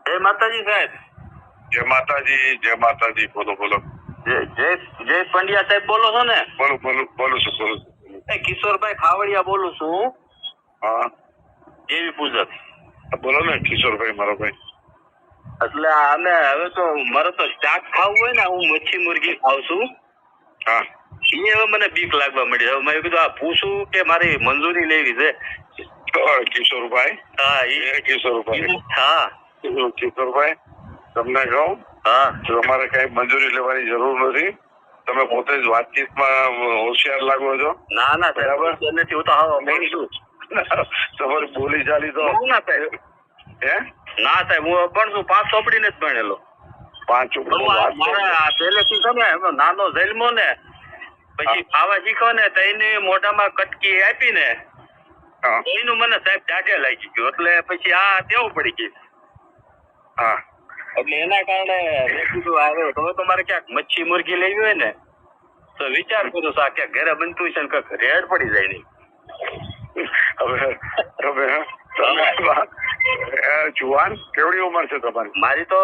જય માતાજી સાહેબ. જય માતાજી, જય માતાજી. બોલો બોલો. જય પંડ્યા સાહેબ બોલો છો ને? બોલું છું. કિશોરભાઈ ખાવડિયા બોલું છું. હા, જેવી પૂજક. બોલો ને કિશોરભાઈ, મારો ભાઈ. એટલે અમે હવે તો મારે તો શાક ખાવું હોય ને, હું મચ્છી મુરગી ખાઉં છું. હા, એ હવે મને બીક લાગવા મળી. હવે મેં કીધું આ પૂછું કે મારી મંજૂરી લેવી છે. કિશોરભાઈ. હા કિશોરભાઈ. હા કિશોરભાઈ, તમને કહું, હા તમારે કઈ મંજૂરી લેવાની જરૂર નથી. તમે પોતે જ વાતચીતમાં હોશિયાર લાગો છો. ના બરાબર નથી. હું તો હા મોડી છું. તમારી બોલી ચાલી તો ના સાહેબ, હે ના સાહેબ, હું પણ છું 5 ચોપડીને જ ભણેલો. 5 ચોપડી વાત મારા પહેલેથી તમે નાનો જન્મો ને પછી ખાવા શીખો ને તો એને મોઢામાં કટકી આપી ને એનું મને સાહેબ જાગે લાગી ગયું. એટલે પછી આ ટેવ પડી ગઈ. હા, એટલે એના કારણે મેં કીધું આવે તો તમારે ક્યાંક મચ્છી મુરગી લેવી હોય ને તો વિચાર કરું છું આ ક્યાંક ઘરે બનતું છે ને કંઈક રેડ પડી જાય નહીં. હવે જુવાન કેવડી ઉંમર છે તમારી? મારી તો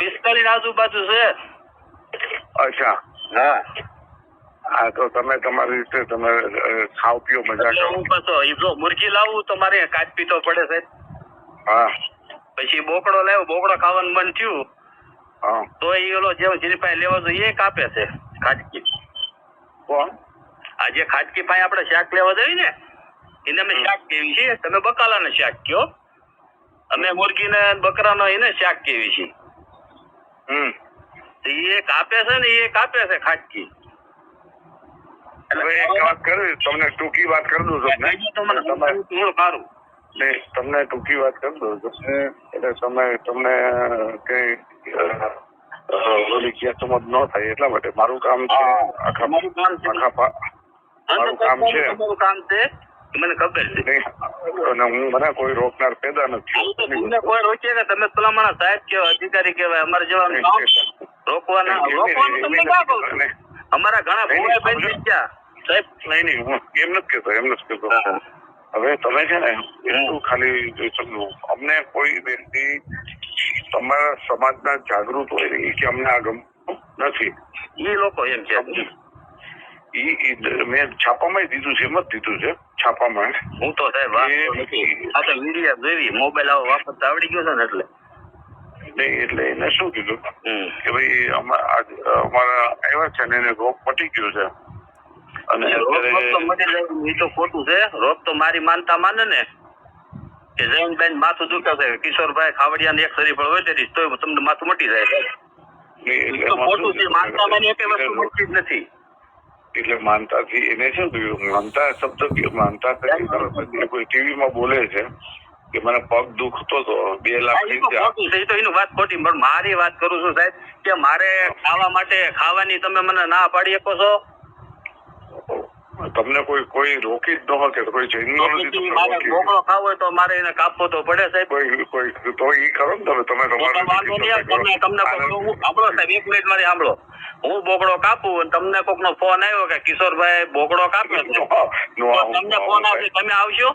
45 આજુબાજુ છે. અચ્છા, હા તો તમે તમારી રીતે તમે ખાવ પીઓ મજા કરો. હું પાછો જો મુરગી લાવું તો મારે કાચ પીતો પડે સાહેબ. હા, પછી બોકડો લાવ્યો, બોકડો ખાવાનું મન થયું હા, તો એ ઓલો જેની પાસે લેવા જોઈએ એ કાપે છે ખાટકી. કોણ? આ જે ખાટકી પાસે આપણે શાક લેવા જઈએ ને એને અમે શાક કેવી છીએ. તમે બકાલાને શાક કયો, અમે મુરગીને બકરાનો એને શાક કેવી છીએ. એ કાપે છે ને, એ કાપે છે ખાટકી. એક વાત કરવી, તમને ટૂંકી વાત કરી દઉં છું. સારું તમને ટૂંકી વાત કરી દઉં છું. એટલે તમને કઈ ઓલી ગેરસમજ ન થાય એટલા માટે મારું કામ છે. મારું કામ છે. મને ખબર છે. અને હું મને કોઈ રોકનાર પેદા નથી. તમને કોઈ રોકે ને તમે પેલા માણસ સાહેબ કેવાય, અધિકારી કેવાય. અમારે જેવા રોકવાનું તમને ક્યાં કહું? અમારા ઘણા ભૂલ બની થઈ ગયા સાહેબ. નહીં હું એમ નથી કેતો. હવે તમે છે ને એટલું ખાલી સમજો, અમને કોઈ વ્યક્તિ તમારા સમાજના જાગૃત હોય ને કે અમને આ ગમતું નથી, એ લોકો એમ છે. મેં છાપામાં દીધું છે, એમ જ દીધું છે છાપામાં. હું તો સાહેબ આ તો વિડીયો જોઈ, મોબાઈલ આવો વાપરતા આવડી ગયો છે ને એટલે નહીં. એટલે એને શું કીધું કે ભાઈ અમારા આવ્યા છે ને એને રોગ પટી ગયો છે. અને એ તો ખોટું છે. રોગ તો મારી માનતા માને ને કે જૈનબેન માથું દુખે છે, કિશોરભાઈ ખાવડિયા ને એક શરીર પર હોય તેથી તો તમને માથું મટી જાય. ખોટું છે. માનતા માની એક વસ્તુ મટતી જ નથી. એટલે માનતાથી એને શું કહ્યું, માનતા શબ્દ માનતા કોઈ ટીવીમાં બોલે છે કે મને પગ દુખતો તો 2 લાખ એનું વાત ખોટી. પણ મારી વાત કરું છું સાહેબ કે મારે ખાવા માટે ખાવાની તમે મને ના પાડી શકો છો. તમને કોઈ રોકી જ ન હોય કે કોઈ જૈનનો નથી. બોકડો ખાવો હોય તો મારે એને કાપવો તો પડે સાહેબ. કોઈ તો ઈ કરો ને તમે તમને સાહેબ 1 મિનિટ મારી સાંભળો. હું બોકડો કાપું અને તમને કોક નો ફોન આવ્યો કે કિશોરભાઈ બોકડો કાપે તમને ફોન આવશે, તમે આવશો?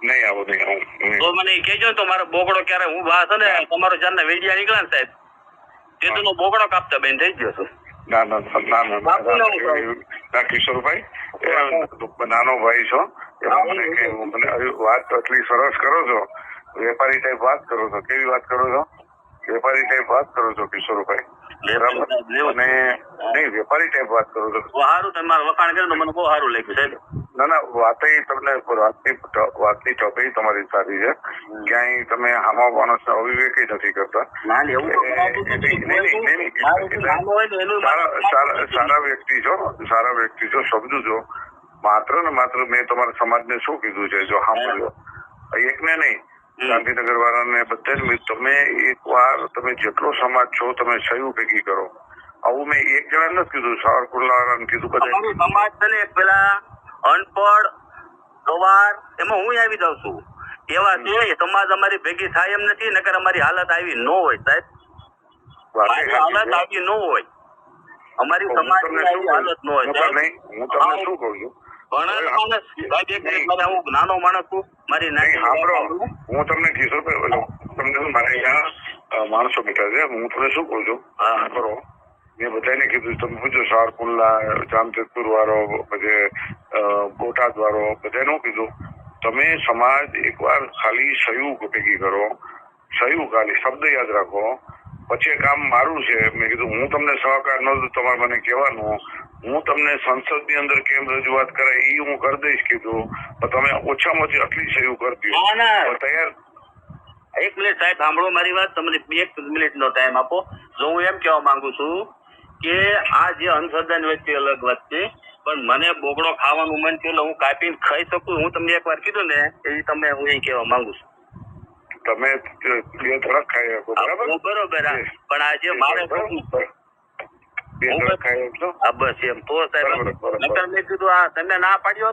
નહીં આવું, નહીં આવું. તો મને કહેજો તો મારો બોકડો ક્યારે હું વાત ને તમારો જારના વેડિયા નીકળે ને સાહેબ તે તો બોકડો કાપતા બેન થઈ ગયો છું. ના કિશોરભાઈ, નાનો ભાઈ છો, મને વાત આટલી સરસ કરો છો. વેપારી ટાઈપ વાત કરો છો. કેવી વાત કરો છો? વેપારી ટાઈપ વાત કરો છો કિશોરભાઈ. બરાબર. અને નહીં, વેપારી ટાઈપ વાત કરો છો. સારું, તમે મારું વખાણ કર્યું તો મને બહુ સારું લાગ્યું સાહેબ. ના વાત તમને વાતની ટોપિક તમારી સારી છે. ક્યાંય તમે આમાં માણસને અવિવેકી નથી કરતા. સારા વ્યક્તિ છો, સમજુ છો. માત્ર ને માત્ર મેં તમારા સમાજને શું કીધું છે જો સાંભળ્યો, એકને નહીં ગાંધીનગર વાળાને બધા તમે એકવાર તમે જેટલો સમાજ છો તમે સહયોગ ભેગી કરો. આવું મેં એક જણા નથી કીધું, સાવરકુંડલા વાળાને કીધું. બધા સમાજ છે પેલા અનપઢ ગવાર એમાં હું આવી જાઉં છું. એવા છે સમાજ અમારી ભેગી થાય એમ નથી, નકર અમારી હાલત આવી ન હોય સાહેબ. હાલત આવી ન હોય અમારી સમાજની હાલત ન હોય. હું તમને શું કહું છું, નાનો માણસ છું. મારી સાંભળો, હું તમને કિશોરભાઈ તમને મારે અહીંયા માણસો બેઠા છે. હું તમને શું કહું છું, હા. કરો મેં બધાને કીધું તમે પૂછો સારકુંડલા, જામજોધપુર વાળો, પછી બોટાદ વાળો, બધાને હું કીધું તમે સમાજ એકવાર ખાલી સહયોગ ભેગી કરો, સહયોગ ખાલી શબ્દ યાદ રાખો. પછી કામ મારું છે. મેં કીધું હું તમને સહકાર ન દઉં તમારે મને કહેવાનું, હું તમને સંસદની અંદર કેમ રજૂઆત કરાય એ હું કરી દઈશ કીધું, પણ તમે ઓછામાં ઓછી આટલી સહયોગ કરતી ના, ના. હો તૈયાર. એક મિનિટ સાહેબ સાંભળો મારી વાત, તમને 1 મિનિટનો ટાઈમ આપો. જો હું એમ કહેવા માંગુ છું કે આ જે અંધશ્રદ્ધાની વચ્ચે અલગ વાત છે, પણ મને બોગડો ખાવાનું મન થયું એટલે હું કાપીને ખાઈ શકું. હું તમને એકવાર કીધું ને એ તમને હું એ કહેવા માંગુ છું. તમે બે ધડક ખાઈ શકો, બરાબર? હું બરોબર હા. પણ આ જે મારે બે ધડક ખાઈ શકશો. હા બસ એમ તો સાહેબ બરાબર, બરાબર. નકર મેં કીધું આ તમે ના પાડ્યો